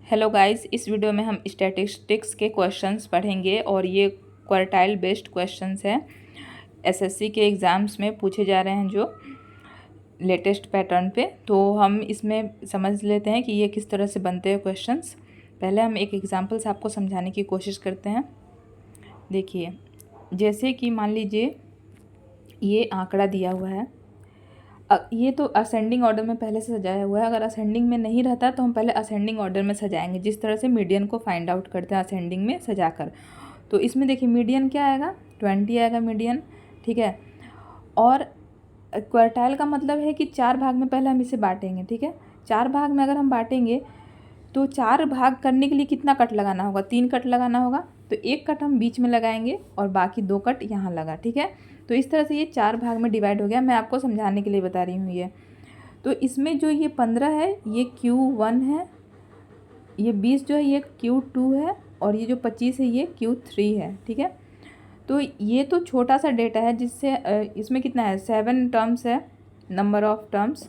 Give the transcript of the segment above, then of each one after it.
Hello guys, इस video में हम स्टैटिस्टिक्स के क्वेश्चंस पढ़ेंगे और ये क्वार्टाइल बेस्ड क्वेश्चंस हैं। एसएससी के एग्ज़ाम्स में पूछे जा रहे हैं जो लेटेस्ट पैटर्न पे। तो हम इसमें समझ लेते हैं कि ये किस तरह से बनते हैं क्वेश्चंस। पहले हम एक एग्जांपल से आपको समझाने की कोशिश करते हैं। देखिए, जैसे कि मान लीजिए ये आंकड़ा दिया हुआ है। ये तो असेंडिंग ऑर्डर में पहले से सजाया हुआ है। अगर असेंडिंग में नहीं रहता तो हम पहले असेंडिंग ऑर्डर में सजाएंगे, जिस तरह से मीडियन को फाइंड आउट करते हैं असेंडिंग में सजाकर। तो इसमें देखिए मीडियन क्या आएगा, 20 आएगा मीडियन, ठीक है। और क्वार्टाइल का मतलब है कि 4 भाग में पहले हम इसे बांटेंगे, ठीक है। 4 भाग में अगर हम बांटेंगे तो 4 भाग करने के लिए कितना कट लगाना होगा, 3 कट लगाना होगा। तो 1 कट हम बीच में लगाएंगे और बाकी 2 कट यहाँ लगा, ठीक है। तो इस तरह से ये 4 भाग में डिवाइड हो गया। मैं आपको समझाने के लिए बता रही हूँ ये। तो इसमें जो ये 15 है ये Q1 है, ये 20 जो है ये Q2 है, और ये जो 25 है ये Q3 है, ठीक है। तो ये तो छोटा सा डेटा है जिससे इसमें कितना है, 7 टर्म्स है, नंबर ऑफ टर्म्स।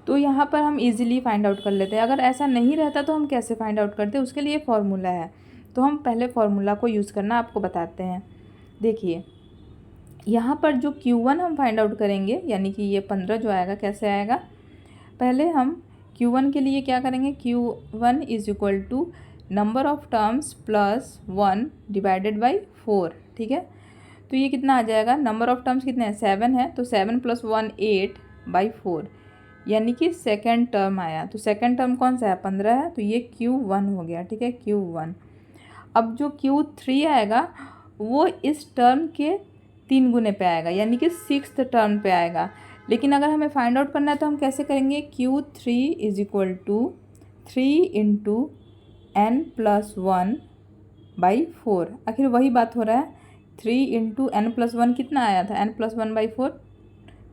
तो यहाँ पर हम इजीली फाइंड आउट कर लेते हैं। अगर ऐसा नहीं रहता तो हम कैसे फाइंड आउट करते हैं, उसके लिए फॉर्मूला है। तो हम पहले फॉर्मूला को यूज़ करना आपको बताते हैं। देखिए, यहाँ पर जो Q1 हम फाइंड आउट करेंगे, यानी कि ये 15 जो आएगा, कैसे आएगा। पहले हम Q1 के लिए क्या करेंगे, Q1 is equal to number of terms plus 1 divided by 4, ठीक है। तो ये कितना आ जाएगा, नंबर ऑफ टर्म्स कितने हैं, 7 है, तो 7 + 1 8 बाई 4, यानी कि सेकेंड टर्म आया। तो सेकेंड टर्म कौन सा है, 15 है, तो ये Q1 हो गया, ठीक है, Q1। अब जो Q3 आएगा वो इस टर्म के 3 गुने पे आएगा, यानी कि 6th टर्म पे आएगा। लेकिन अगर हमें फाइंड आउट करना है तो हम कैसे करेंगे, Q3 is equal to 3 into n+1 by 4। आखिर वही बात हो रहा है, 3 इंटू n+1 कितना आया था, n+1 बाई 4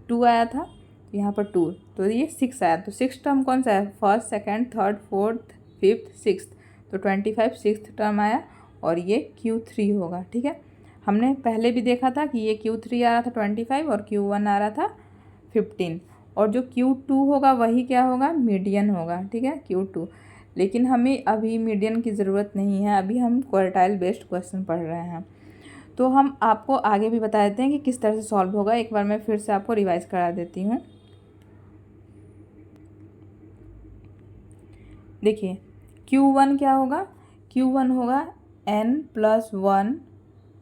2 आया था, यहाँ पर 2, तो ये 6 आया। तो 6 टर्म कौन सा है, first, second, third, fourth, fifth, sixth. तो 25 6th टर्म आया और ये Q3 होगा, ठीक है। हमने पहले भी देखा था कि ये Q3 आ रहा था 25 और Q1 आ रहा था 15, और जो Q2 होगा वही क्या होगा, मीडियन होगा, ठीक है, Q2। लेकिन हमें अभी मीडियन की ज़रूरत नहीं है, अभी हम क्वार्टाइल बेस्ड क्वेश्चन पढ़ रहे हैं। तो हम आपको आगे भी बता देते हैं कि किस तरह से सॉल्व होगा। एक बार मैं फिर से आपको रिवाइज करा देती हूँ। देखिए, Q1 क्या होगा, Q1 होगा n+1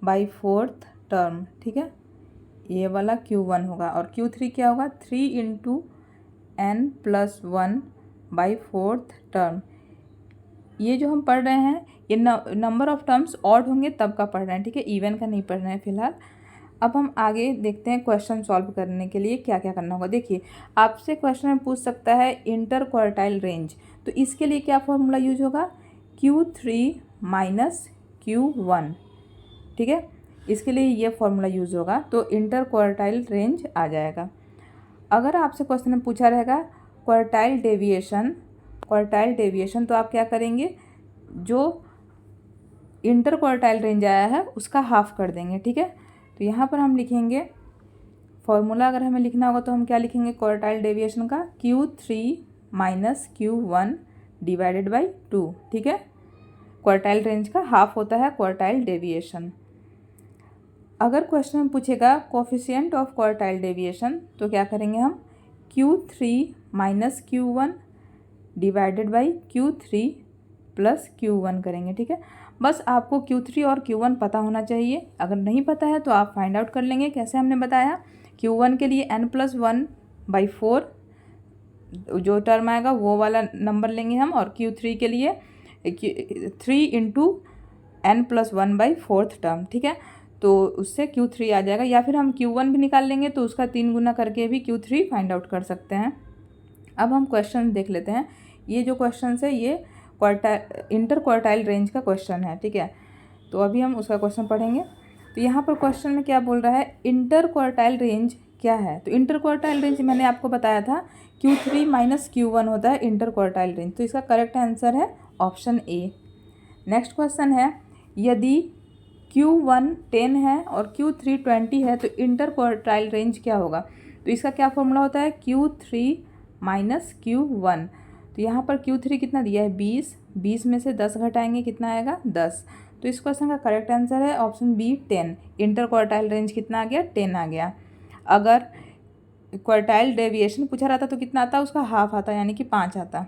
बाई 4th टर्म, ठीक है, ये वाला Q1 होगा। और Q3 क्या होगा, 3 into n+1 by 4th term. ये जो हम पढ़ रहे हैं ये नंबर ऑफ टर्म्स ऑड होंगे तब का पढ़ रहे हैं, ठीक है, इवन का नहीं पढ़ रहे हैं फिलहाल। अब हम आगे देखते हैं क्वेश्चन सॉल्व करने के लिए क्या क्या करना होगा। देखिए, आपसे क्वेश्चन में पूछ सकता है इंटर क्वार्टाइल रेंज, तो इसके लिए क्या फॉर्मूला यूज होगा, Q3 माइनस Q1, ठीक है, इसके लिए ये फॉर्मूला यूज होगा। तो इंटर क्वार्टाइल रेंज आ जाएगा। अगर आपसे क्वेश्चन में पूछा रहेगा क्वार्टाइल डेविएशन, तो आप क्या करेंगे, जो इंटर क्वार्टाइल रेंज आया है उसका हाफ कर देंगे, ठीक है। तो यहाँ पर हम लिखेंगे फॉर्मूला, अगर हमें लिखना होगा तो हम क्या लिखेंगे, क्वार्टाइल डेविएशन का Q3 minus Q1 divided by 2, ठीक है। क्वार्टाइल रेंज का हाफ होता है क्वार्टाइल डेविएशन। अगर क्वेश्चन में पूछेगा कोफिशिएंट ऑफ क्वार्टाइल डेविएशन, तो क्या करेंगे हम, Q3 minus Q1 divided by Q3 plus Q1 करेंगे, ठीक है। बस आपको Q3 और Q1 पता होना चाहिए। अगर नहीं पता है तो आप फाइंड आउट कर लेंगे। कैसे हमने बताया, Q1 के लिए n+1 बाई 4 जो टर्म आएगा वो वाला नंबर लेंगे हम, और Q3 के लिए 3 into n+1 by 4th term, ठीक है। तो उससे Q3 आ जाएगा, या फिर हम Q1 भी निकाल लेंगे तो उसका 3 गुना करके भी Q3 फाइंड आउट कर सकते हैं। अब हम क्वेश्चन देख लेते हैं। ये जो क्वेश्चन है ये इंटर क्वार्टाइल रेंज का क्वेश्चन है, ठीक है। तो अभी हम उसका क्वेश्चन पढ़ेंगे। तो यहाँ पर क्वेश्चन में क्या बोल रहा है, इंटर क्वार्टाइल रेंज क्या है। तो इंटर क्वार्टाइल रेंज मैंने आपको बताया था Q3 माइनस Q1 होता है इंटर क्वार्टाइल रेंज। तो इसका करेक्ट आंसर है ऑप्शन ए। नेक्स्ट क्वेश्चन है, यदि Q1 10 है और Q3 20 है तो इंटर क्वार्टाइल रेंज क्या होगा। तो इसका क्या फॉर्मूला होता है, Q3 माइनस Q1। तो यहाँ पर Q3 कितना दिया है 20, 20 में से 10 घटाएंगे कितना आएगा 10। तो इस क्वेश्चन का करेक्ट आंसर है option B 10। Interquartile range कितना आ गया 10 आ गया। अगर क्वार्टाइल डेविएशन पूछा रहता तो कितना आता, उसका हाफ आता यानी कि 5 आता,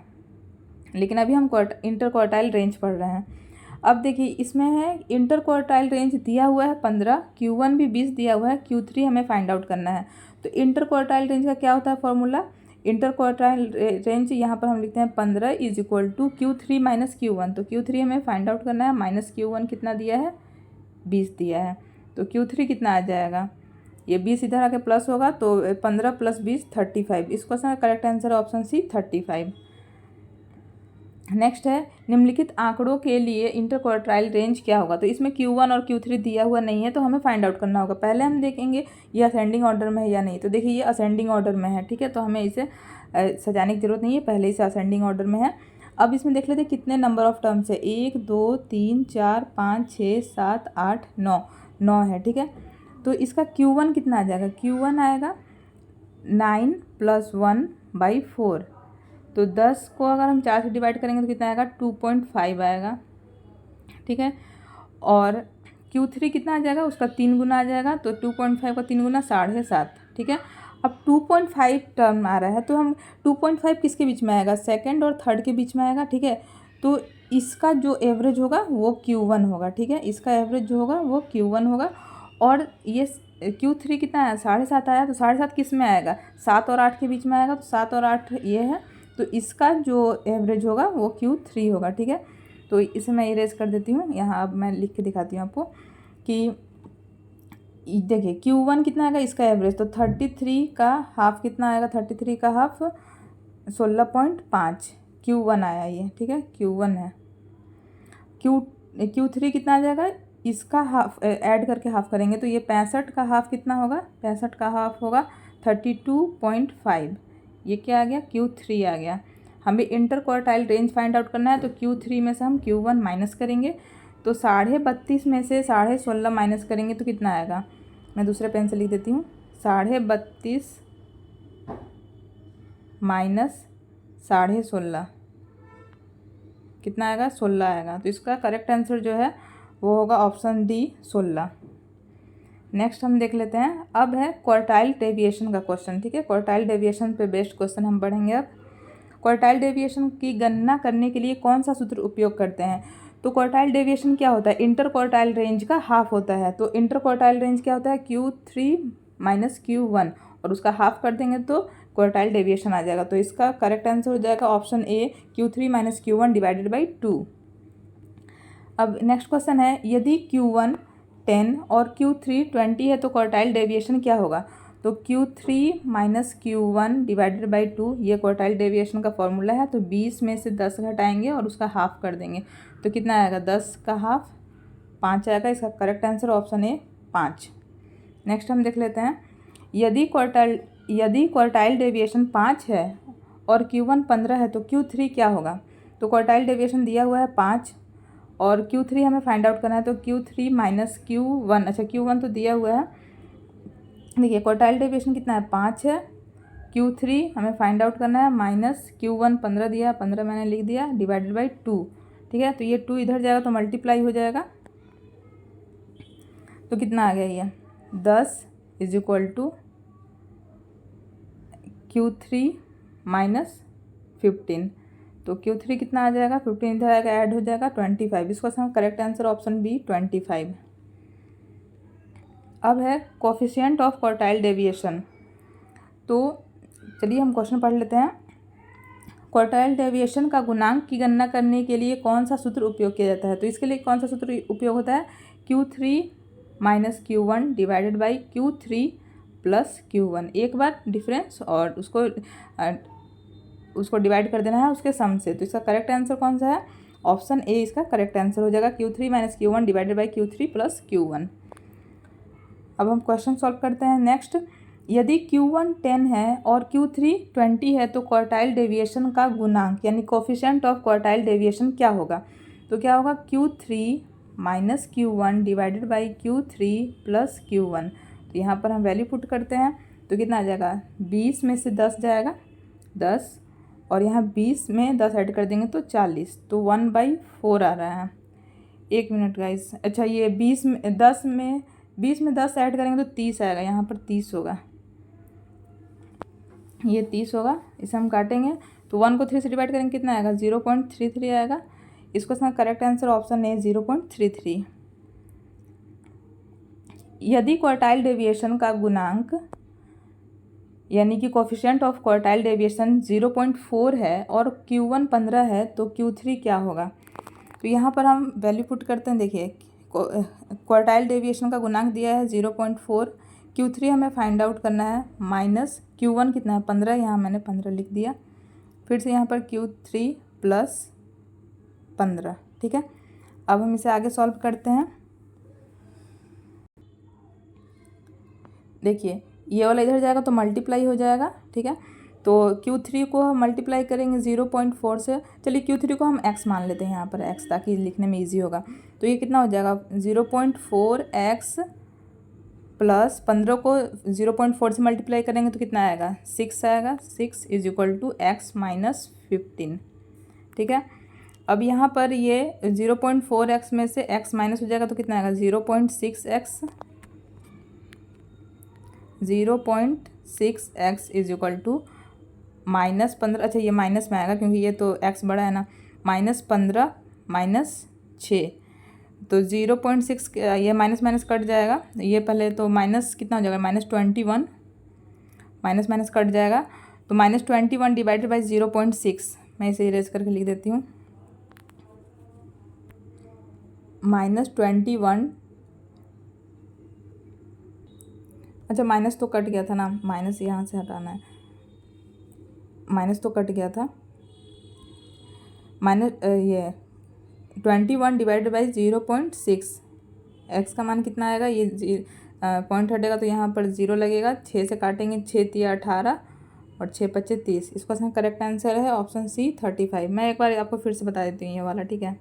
लेकिन अभी हम इंटर क्वार्टाइल रेंज पढ़ रहे हैं। अब देखिए इसमें है इंटर क्वार्टाइल रेंज दिया हुआ है 15, Q1 भी 20 दिया हुआ है, Q3 हमें फाइंड आउट करना है। तो इंटर क्वार्टाइल रेंज का क्या होता है फॉर्मूला, इंटर क्वार्टाइल रेंज यहाँ पर हम लिखते हैं 15 is equal to Q3 minus Q1। तो Q3 हमें फाइंड आउट करना है, माइनस Q1 कितना दिया है 20 दिया है। तो Q3 कितना आ जाएगा, ये 20 इधर आके प्लस होगा तो 15 प्लस 20 35। इस क्वेश्चन का correct answer option C 35। Next है निम्नलिखित आंकड़ों के लिए इंटर क्वार्टाइल रेंज क्या होगा। तो इसमें Q1 और Q3 दिया हुआ नहीं है तो हमें फाइंड आउट करना होगा। पहले हम देखेंगे ये असेंडिंग ऑर्डर में है या नहीं। तो देखिए ये असेंडिंग ऑर्डर में है, ठीक है, तो हमें इसे सजाने की जरूरत नहीं है, पहले इसे असेंडिंग ऑर्डर में है। अब इसमें देख लेते हैं कितने नंबर ऑफ टर्म्स है, 1 2 3 4 5 6 7 8 9, 9 है, ठीक है। तो इसका Q1 कितना आ जाएगा, Q1 आएगा 9 + 1/4। तो 10 को अगर हम 4 से डिवाइड करेंगे तो कितना आएगा 2.5 आएगा, ठीक है। और Q3 कितना आ जाएगा, उसका 3 गुना आ जाएगा, तो 2.5 का 3 गुना 7.5, ठीक है। अब 2.5 टर्म आ रहा है तो हम 2.5 किसके बीच में आएगा, सेकंड और थर्ड के बीच में आएगा, ठीक है। तो इसका जो एवरेज होगा वो Q1 होगा, ठीक है, इसका एवरेज जो होगा वो Q1 होगा। और ये Q3 कितना आया 7.5 आया, तो 7.5 किस में आएगा, 7 और 8 के बीच में आएगा, तो 7 और 8 ये है, तो इसका जो एवरेज होगा वो Q3 होगा, ठीक है। तो इसे मैं इरेज कर देती हूँ, यहाँ अब मैं लिख के दिखाती हूँ आपको कि देखिए Q1 कितना आएगा इसका एवरेज, तो 33 का हाफ कितना आएगा, 33 का हाफ 16.5 Q1 आया ये, ठीक है, Q1 है। Q3 कितना आ जाएगा, इसका हाफ ऐड करके हाफ करेंगे तो ये 65 का हाफ कितना होगा, 65 का हाफ होगा 32.5। ये क्या आ गया Q3 आ गया। हमें inter quartile range find out करना है तो Q3 में से हम Q1 माइनस करेंगे, तो 32.5 में से 16.5 माइनस करेंगे तो कितना आएगा, मैं दूसरे पेन से लिख देती हूँ, 32.5 माइनस 16.5 कितना आएगा 16 आएगा। तो इसका करेक्ट आंसर जो है वो होगा ऑप्शन डी 16। नेक्स्ट हम देख लेते हैं, अब है क्वार्टाइल डेविएशन का क्वेश्चन, ठीक है। क्वार्टाइल डेविएशन पे बेस्ड क्वेश्चन हम पढ़ेंगे। अब क्वार्टाइल डेविएशन की गणना करने के लिए कौन सा सूत्र उपयोग करते हैं। तो क्वार्टाइल डेविएशन क्या होता है, इंटर क्वार्टाइल रेंज का हाफ होता है। तो इंटर क्वार्टाइल रेंज क्या होता है Q3 माइनस Q1, और उसका हाफ कर देंगे तो क्वार्टाइल डेविएशन आ जाएगा। तो इसका करेक्ट आंसर हो जाएगा option A Q3 minus Q1 divided by 2। अब नेक्स्ट क्वेश्चन है, यदि Q1 10 और Q3 20 है तो क्वार्टाइल डेविएशन क्या होगा। तो Q3 minus Q1 divided by 2 ये क्वार्टाइल डेविएशन का फॉर्मूला है। तो 20 में से 10 घटाएंगे और उसका हाफ कर देंगे तो कितना आएगा, 10 का हाफ 5 आएगा। इसका correct answer option A 5। Next हम देख लेते हैं, यदि क्वार्टाइल डेविएशन 5 है और Q1 15 है तो Q3 क्या होगा। तो क्वार्टाइल डेविएशन दिया हुआ है 5 और Q3 हमें फाइंड आउट करना है, तो Q3 माइनस Q1, अच्छा Q1 तो दिया हुआ है, देखिए क्वार्टाइल डेविएशन कितना है 5 है, Q3 हमें फाइंड आउट करना है, माइनस Q1 15 दिया, 15 मैंने लिख दिया, डिवाइडेड बाई 2, ठीक है। तो ये 2 इधर जाएगा तो मल्टीप्लाई हो जाएगा, तो कितना आ गया ये 10 is equal to Q3 minus 15। तो Q3 कितना आ जाएगा, 15 इधर आएगा ऐड हो जाएगा 25। इसका करेक्ट आंसर ऑप्शन बी 25। अब है कोफिशिएंट ऑफ क्वार्टाइल डेविएशन। तो चलिए हम क्वेश्चन पढ़ लेते हैं। क्वार्टाइल डेविएशन का गुणांक की गणना करने के लिए कौन सा सूत्र उपयोग किया जाता है। तो इसके लिए कौन सा सूत्र उपयोग होता है, Q3 minus Q1 divided by Q3 plus Q1। एक बार डिफरेंस और उसको डिवाइड कर देना है उसके सम से। तो इसका करेक्ट आंसर कौन सा है, ऑप्शन ए इसका करेक्ट आंसर हो जाएगा, Q3 minus Q1 divided by Q3 plus Q1। अब हम क्वेश्चन सॉल्व करते हैं। नेक्स्ट, यदि Q1 10 है और Q3 20 है तो क्वार्टाइल डेविएशन का गुणांक यानी कोफिशिएंट ऑफ क्वार्टाइल डेविएशन क्या होगा। तो क्या होगा, Q3 minus Q1 divided by Q3 plus Q1। तो यहाँ पर हम वैल्यू पुट करते हैं तो कितना आ जाएगा, 20 में से 10 जाएगा 10 और यहाँ 20 में 10 ऐड कर देंगे तो 40, तो 1/4 आ रहा है। 1 मिनट गाइस। अच्छा ये 20 में 10 ऐड करेंगे तो 30 आएगा, यहाँ पर 30 होगा, ये 30 होगा। इसे हम काटेंगे तो 1 को 3 से डिवाइड करेंगे कितना आएगा, 0.33 आएगा। इसको इसका करेक्ट आंसर ऑप्शन है 0.33। यदि क्वार्टाइल डेविएशन का गुणांक यानी कि कोफिशिएंट ऑफ क्वार्टाइल डेविएशन 0.4 है और Q1 15 है तो Q3 क्या होगा। तो यहाँ पर हम वैल्यू पुट करते हैं। देखिए क्वार्टाइल डेविएशन का गुणांक दिया है 0.4, Q3 हमें फाइंड आउट करना है, माइनस Q1 कितना है 15, यहाँ मैंने 15 लिख दिया। फिर से यहाँ पर Q3 प्लस 15, ठीक है। अब हम इसे आगे सॉल्व करते हैं। देखिए ये वाला इधर जाएगा तो मल्टीप्लाई हो जाएगा, ठीक है। तो Q3 को हम मल्टीप्लाई करेंगे 0.4 से। चलिए Q3 को हम x मान लेते हैं यहाँ पर x, ताकि लिखने में इजी होगा। तो ये कितना हो जाएगा 0.4x प्लस 15 को 0.4 से मल्टीप्लाई करेंगे तो कितना आएगा 6 आएगा। 6 is equal to x minus 15, ठीक है। अब यहाँ पर ये 0.4x में से x माइनस हो जाएगा तो कितना आएगा 0.6x। 0.6x is equal to minus 15। अच्छा ये माइनस में आएगा क्योंकि ये तो x बड़ा है ना, माइनस 15 माइनस 6, तो 0.6 ये माइनस माइनस कट जाएगा। ये पहले तो माइनस कितना हो जाएगा -21, माइनस माइनस कट जाएगा तो -21 डिवाइडेड बाई 0.6। मैं इसे इरेज करके लिख देती हूँ, -21। अच्छा माइनस तो कट गया था ना, माइनस यहाँ से हटाना है, माइनस तो कट गया था। ये 21 डिवाइडेड बाई 0.6, एक्स का मान कितना आएगा, ये पॉइंट हटेगा तो यहाँ पर 0 लगेगा। 6 से काटेंगे, 6 3 18 और 6 5 30। इसका इसका करेक्ट आंसर है ऑप्शन सी 35। मैं एक बार आपको फिर से बता देती हूँ ये वाला, ठीक है।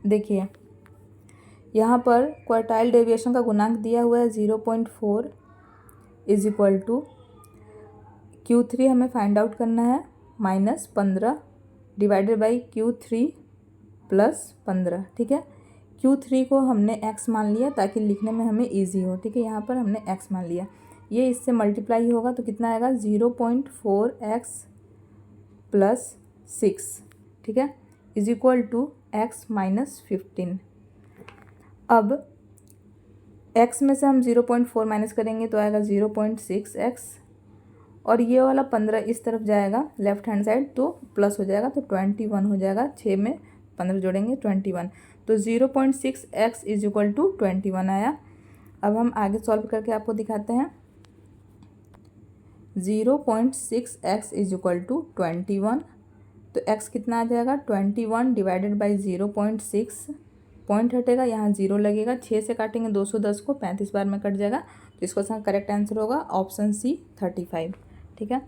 देखिए यहाँ पर क्वार्टाइल डेविएशन का गुणांक दिया हुआ है 0.4 इज इक्वल टू Q3 हमें फाइंड आउट करना है, -15 डिवाइडेड बाई Q3 प्लस 15, ठीक है। Q3 को हमने x मान लिया ताकि लिखने में हमें इजी हो, ठीक है। यहाँ पर हमने x मान लिया, ये इससे मल्टीप्लाई होगा तो कितना आएगा 0.4x प्लस 6, ठीक है, is equal to x minus 15। अब x में से हम 0.4 माइनस करेंगे तो आएगा 0.6x, और ये वाला 15 इस तरफ जाएगा लेफ्ट हैंड साइड तो प्लस हो जाएगा तो 21 हो जाएगा। 6 में 15 जोड़ेंगे 21, तो 0.6x इज इक्वल टू 21 आया। अब हम आगे सॉल्व करके आपको दिखाते हैं। 0.6x इज इक्वल टू 21, तो x कितना आ जाएगा 21 डिवाइडेड बाई 0.6, पॉइंट हटेगा यहाँ 0 लगेगा। 6 से काटेंगे 210 को 35 बार में कट जाएगा, तो इसका इसका करेक्ट आंसर होगा ऑप्शन सी 35, ठीक है।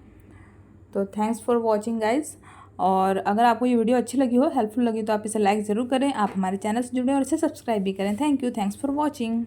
तो थैंक्स फॉर वॉचिंग गाइज, और अगर आपको ये वीडियो अच्छी लगी हो, हेल्पफुल लगी, तो आप इसे लाइक ज़रूर करें। आप हमारे चैनल से जुड़ें और इसे सब्सक्राइब भी करें। Thank you, thanks for watching.